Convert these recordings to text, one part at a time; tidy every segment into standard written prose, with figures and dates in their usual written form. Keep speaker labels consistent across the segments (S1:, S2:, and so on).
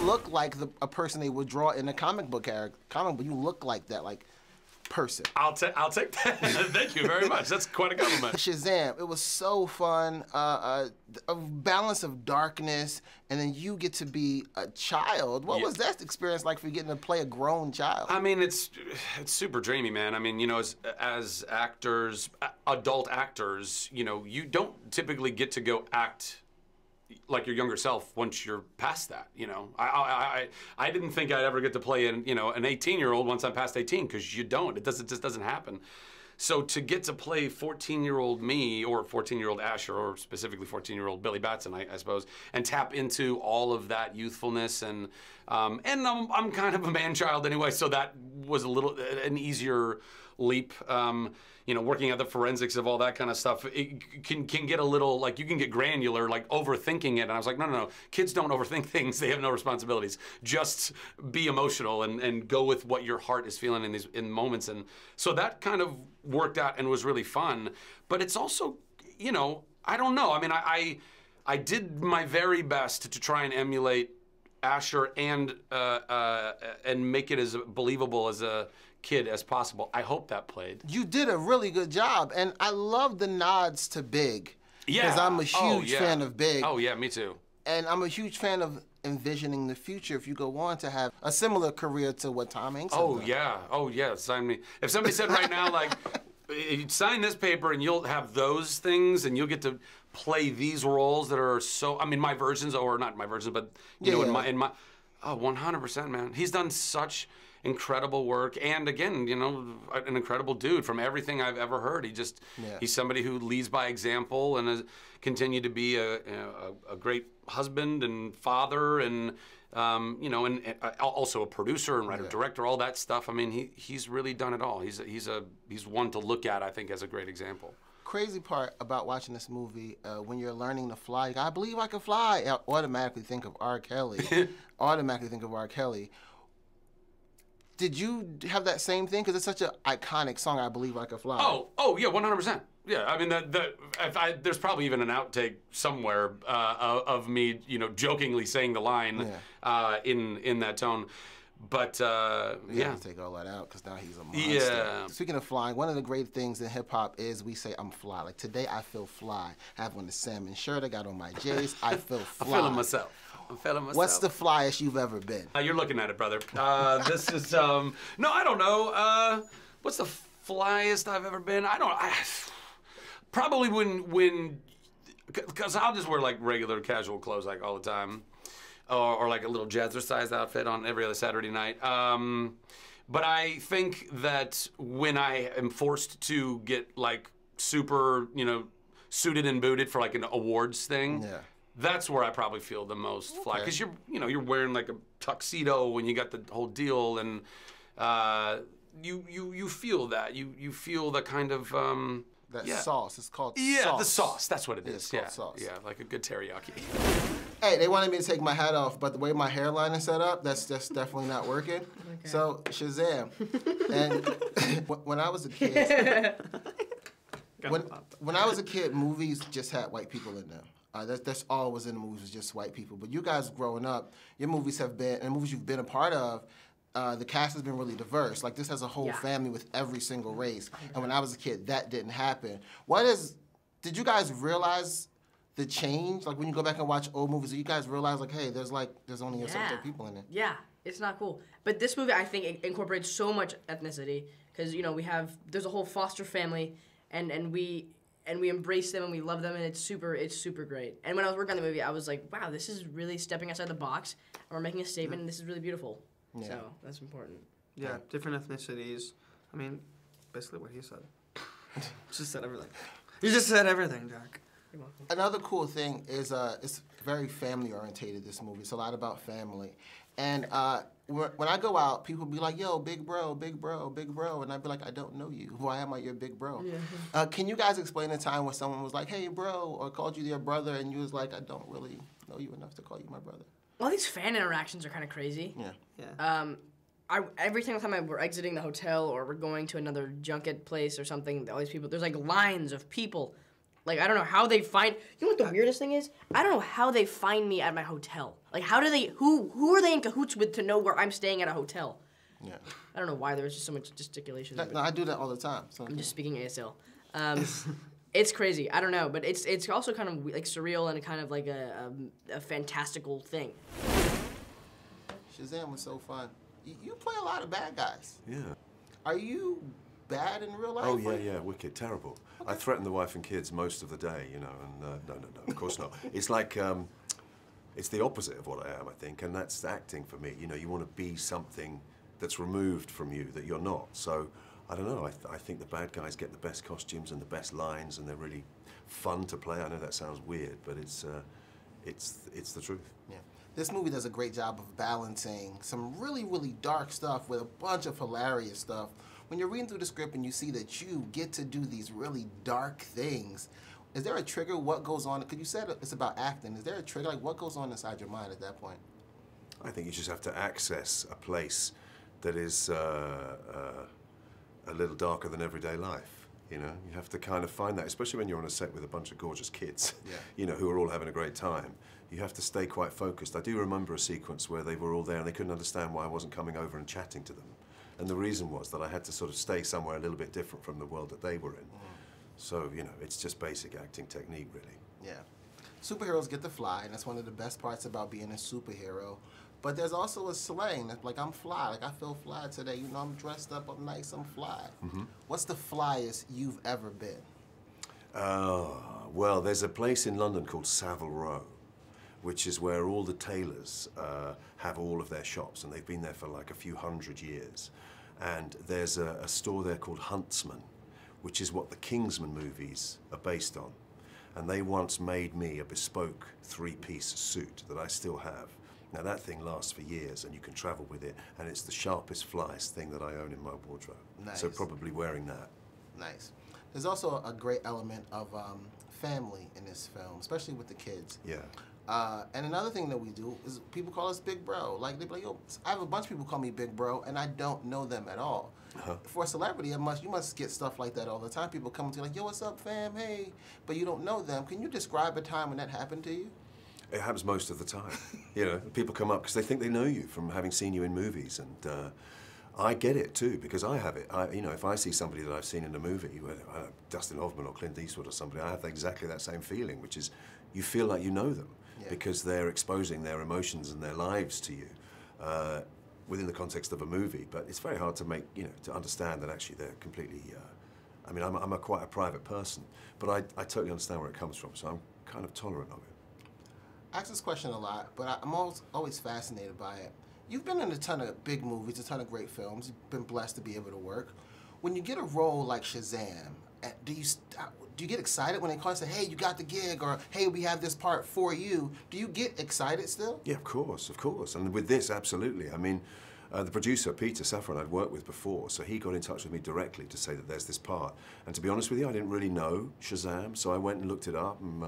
S1: look like a person they would draw in a comic book character. You look like that, like, person.
S2: I'll take that. Thank you very much. That's quite a compliment.
S1: Shazam, it was so fun. A balance of darkness, and then you get to be a child. What was that experience like for you getting to play a grown child?
S2: I mean, it's super dreamy, man. I mean, you know, as actors, adult actors, you know, you don't typically get to go act like your younger self once you're past that, you know. I didn't think I'd ever get to play an 18-year-old once I'm past 18, because you don't. It just doesn't happen. So to get to play 14-year-old me, or 14-year-old Asher, or specifically 14-year-old Billy Batson, I suppose, and tap into all of that youthfulness, and I'm kind of a man-child anyway, so that was an easier leap. You know, working at the forensics of all that kind of stuff, it can get a little, like, you can get granular, like overthinking it. And I was like, no, kids don't overthink things. They have no responsibilities. Just be emotional and go with what your heart is feeling in moments. And so that kind of worked out and was really fun. But it's also, you know, I don't know. I mean, I did my very best to try and emulate Asher and make it as believable as a kid as possible. I hope that played.
S1: You did a really good job, and I love the nods to Big.
S2: Yeah.
S1: Because I'm a huge fan of Big.
S2: Oh yeah, me too.
S1: And I'm a huge fan of envisioning the future if you go on to have a similar career to what Tom Hanks has done.
S2: Oh yeah, sign me. If somebody said right now, like, sign this paper and you'll have those things and you'll get to play these roles that are so, I mean, my versions, or not my versions, but you know, in my, oh, 100%, man. He's done such incredible work, and again, you know, an incredible dude from everything I've ever heard. He's somebody who leads by example and has continued to be a great husband and father, and you know, and also a producer and writer director, all that stuff. I mean, he's really done it all. He's one to look at, I think, as a great example.
S1: Crazy part about watching this movie, when you're learning to fly, I believe I can fly. I automatically think of R. Kelly. Did you have that same thing? Because it's such an iconic song, I Believe I Could Fly.
S2: Oh yeah, 100%. Yeah, I mean, there's probably even an outtake somewhere of me, you know, jokingly saying the line in that tone. But
S1: We have to take all that out because now he's a monster.
S2: Yeah.
S1: Speaking of flying, one of the great things in hip hop is we say I'm fly. Like today, I feel fly. I have on the salmon shirt. I got on my J's. I feel fly.
S2: I'm feeling myself.
S1: What's the flyest you've ever been?
S2: You're looking at it, brother. This is no, I don't know. What's the flyest I've ever been? Probably when, because I'll just wear like regular casual clothes like all the time. Or like a little jazzercise outfit on every other Saturday night. But I think that when I am forced to get like super, you know, suited and booted for like an awards thing, that's where I probably feel the most fly. Because you're wearing like a tuxedo when you got the whole deal, and you feel that. You feel the kind of
S1: that sauce. It's called
S2: sauce. The sauce. That's what it is.
S1: It's called sauce.
S2: Yeah, like a good teriyaki.
S1: Hey, they wanted me to take my hat off, but the way my hairline is set up, that's just definitely not working. Okay. So, Shazam. And when I was a kid, when I was a kid, movies just had white people in them. That's all was in the movies, was just white people. But you guys growing up, your movies have been, and movies you've been a part of, the cast has been really diverse. Like, this has a whole family with every single race. And when I was a kid, that didn't happen. Did you guys realize the change? Like, when you go back and watch old movies, do you guys realize, like, hey, there's only a certain people in it?
S3: Yeah, it's not cool. But this movie, I think, it incorporates so much ethnicity, because, you know, there's a whole foster family, and we embrace them and we love them, and it's super great. And when I was working on the movie, I was like, wow, this is really stepping outside the box, and we're making a statement, and this is really beautiful. Yeah. So that's important.
S4: Yeah, different ethnicities. I mean, basically what he said. Just said everything. You just said everything, Jack.
S3: You're welcome.
S1: Another cool thing is it's very family orientated, this movie. It's a lot about family. And when I go out, people be like, yo, big bro, big bro, big bro. And I'd be like, I don't know you. Why am I your big bro? Yeah. Can you guys explain a time when someone was like, hey, bro, or called you their brother, and you was like, I don't really know you enough to call you my brother?
S3: All these fan interactions are kind of crazy.
S1: Yeah.
S3: Every single time we're exiting the hotel or we're going to another junket place or something, all these people, there's like lines of people Like, I don't know how they find. You know what the weirdest thing is? I don't know how they find me at my hotel. Like, how do they? Who are they in cahoots with to know where I'm staying at a hotel?
S1: Yeah.
S3: I don't know why there's just so much gesticulation.
S1: No, I do that all the time. So.
S3: I'm just speaking ASL. It's crazy. I don't know, but it's also kind of like surreal and kind of like a fantastical thing.
S1: Shazam was so fun. You play a lot of bad guys.
S5: Yeah.
S1: Are you bad in real life?
S5: Oh, yeah, wicked, terrible. Okay. I threaten the wife and kids most of the day, you know, and no, of course not. It's like, it's the opposite of what I am, I think, and that's acting for me. You know, you want to be something that's removed from you that you're not. So, I don't know, I think the bad guys get the best costumes and the best lines, and they're really fun to play. I know that sounds weird, but it's the truth.
S1: Yeah. This movie does a great job of balancing some really, really dark stuff with a bunch of hilarious stuff. When you're reading through the script and you see that you get to do these really dark things, is there a trigger? What goes on? Because you said it's about acting. Is there a trigger? Like, what goes on inside your mind at that point?
S5: I think you just have to access a place that is a little darker than everyday life. You know, you have to kind of find that, especially when you're on a set with a bunch of gorgeous kids, you know, who are all having a great time. You have to stay quite focused. I do remember a sequence where they were all there and they couldn't understand why I wasn't coming over and chatting to them. And the reason was that I had to sort of stay somewhere a little bit different from the world that they were in. So, you know, it's just basic acting technique, really.
S1: Yeah. Superheroes get to fly, and that's one of the best parts about being a superhero. But there's also a slang that's like, I'm fly, like I feel fly today. You know, I'm dressed up, I'm nice, I'm fly. What's the flyest you've ever been?
S5: Well, there's a place in London called Savile Row, which is where all the tailors have all of their shops, and they've been there for like a few hundred years. And there's a store there called Huntsman, which is what the Kingsman movies are based on. And they once made me a bespoke 3-piece suit that I still have. Now that thing lasts for years and you can travel with it, and it's the sharpest, flyest thing that I own in my wardrobe.
S1: Nice.
S5: So probably wearing that.
S1: Nice. There's also a great element of family in this film, especially with the kids.
S5: Yeah.
S1: And another thing that we do is people call us Big Bro. Like, they be like, yo, I have a bunch of people call me Big Bro, and I don't know them at all. For a celebrity, you must get stuff like that all the time. People come to you like, yo, what's up, fam? Hey. But you don't know them. Can you describe a time when that happened to you?
S5: It happens most of the time. You know, people come up because they think they know you from having seen you in movies, and I get it too because I have it. You know, if I see somebody that I've seen in a movie, whether Dustin Hoffman or Clint Eastwood or somebody, I have exactly that same feeling, which is you feel like you know them because they're exposing their emotions and their lives to you within the context of a movie. But it's very hard to make, you know, to understand that actually they're completely. I mean, I'm quite a private person, but I totally understand where it comes from, so I'm kind of tolerant of it.
S1: I ask this question a lot, but I'm always fascinated by it. You've been in a ton of big movies, a ton of great films. You've been blessed to be able to work. When you get a role like Shazam, do you get excited when they call and say, hey, you got the gig, or hey, we have this part for you? Do you get excited still?
S5: Yeah, of course. And with this, absolutely. I mean, the producer, Peter Safran, I'd worked with before, so he got in touch with me directly to say that there's this part. And to be honest with you, I didn't really know Shazam, so I went and looked it up and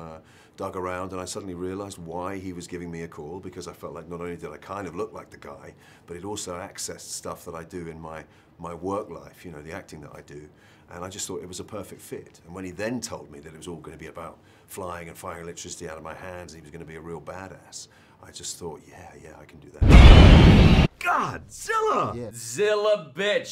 S5: dug around, and I suddenly realized why he was giving me a call, because I felt like not only did I kind of look like the guy, but it also accessed stuff that I do in my work life, you know, the acting that I do. And I just thought it was a perfect fit. And when he then told me that it was all going to be about flying and firing electricity out of my hands, and he was going to be a real badass, I just thought, yeah, I can do that.
S6: God, Xilla!
S1: Yeah.
S6: Xilla, bitch!